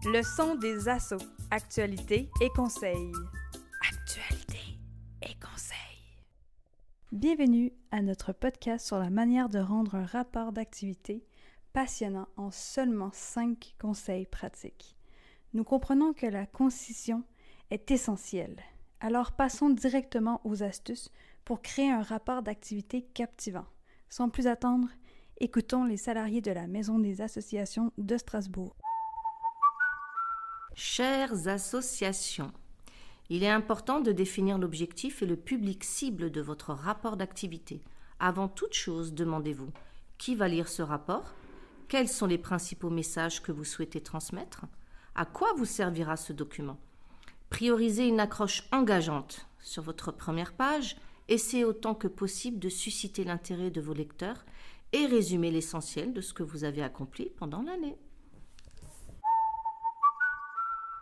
Le son des assos, actualité et conseils. Actualité et conseils. Bienvenue à notre podcast sur la manière de rendre un rapport d'activité passionnant en seulement 5 conseils pratiques. Nous comprenons que la concision est essentielle. Alors passons directement aux astuces pour créer un rapport d'activité captivant. Sans plus attendre, écoutons les salariés de la Maison des associations de Strasbourg. Chères associations, il est important de définir l'objectif et le public cible de votre rapport d'activité. Avant toute chose, demandez-vous qui va lire ce rapport? Quels sont les principaux messages que vous souhaitez transmettre? À quoi vous servira ce document? Priorisez une accroche engageante sur votre première page. Essayez autant que possible de susciter l'intérêt de vos lecteurs et résumez l'essentiel de ce que vous avez accompli pendant l'année.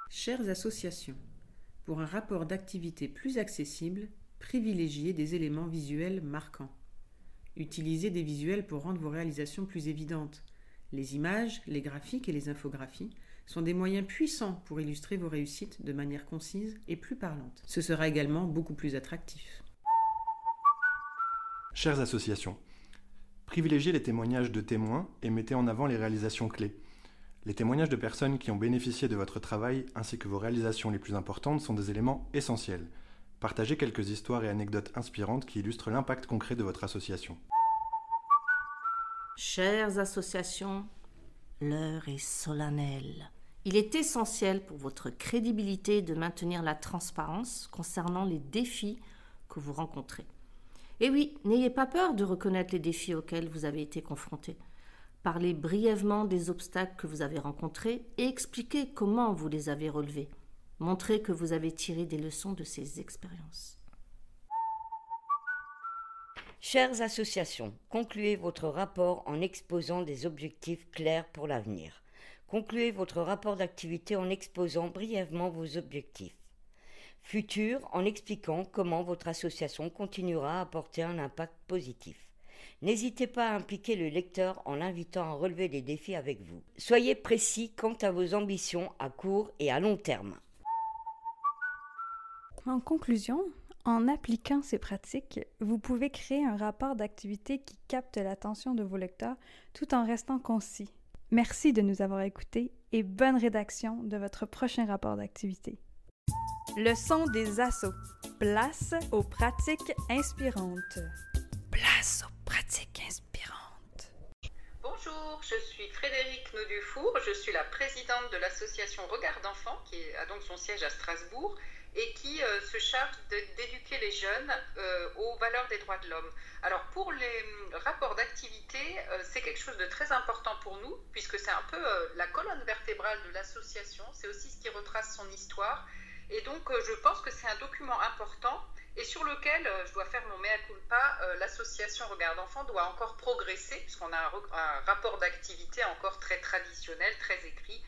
Chères associations, pour un rapport d'activité plus accessible, privilégiez des éléments visuels marquants. Utilisez des visuels pour rendre vos réalisations plus évidentes. Les images, les graphiques et les infographies sont des moyens puissants pour illustrer vos réussites de manière concise et plus parlante. Ce sera également beaucoup plus attractif. Chères associations, privilégiez les témoignages de témoins et mettez en avant les réalisations clés. Les témoignages de personnes qui ont bénéficié de votre travail ainsi que vos réalisations les plus importantes sont des éléments essentiels. Partagez quelques histoires et anecdotes inspirantes qui illustrent l'impact concret de votre association. Chères associations, l'heure est solennelle. Il est essentiel pour votre crédibilité de maintenir la transparence concernant les défis que vous rencontrez. Et oui, n'ayez pas peur de reconnaître les défis auxquels vous avez été confrontés. Parlez brièvement des obstacles que vous avez rencontrés et expliquez comment vous les avez relevés. Montrez que vous avez tiré des leçons de ces expériences. Chères associations, concluez votre rapport en exposant des objectifs clairs pour l'avenir. Concluez votre rapport d'activité en exposant brièvement vos objectifs futurs en expliquant comment votre association continuera à apporter un impact positif. N'hésitez pas à impliquer le lecteur en l'invitant à relever des défis avec vous. Soyez précis quant à vos ambitions à court et à long terme. En conclusion, en appliquant ces pratiques, vous pouvez créer un rapport d'activité qui capte l'attention de vos lecteurs tout en restant concis. Merci de nous avoir écoutés et bonne rédaction de votre prochain rapport d'activité. Le son des assos. Place aux pratiques inspirantes. Place aux pratiques inspirantes. Bonjour, je suis Frédérique Naudufour, je suis la présidente de l'association Regard d'enfants qui a donc son siège à Strasbourg et qui se charge d'éduquer les jeunes aux valeurs des droits de l'homme. Alors pour les rapports d'activité, c'est quelque chose de très important pour nous puisque c'est un peu la colonne vertébrale de l'association, c'est aussi ce qui retrace son histoire et donc je pense que c'est un document important et sur lequel, je dois faire mon mea culpa, l'association Regard d'enfants doit encore progresser puisqu'on a un rapport d'activité encore très traditionnel, très écrit.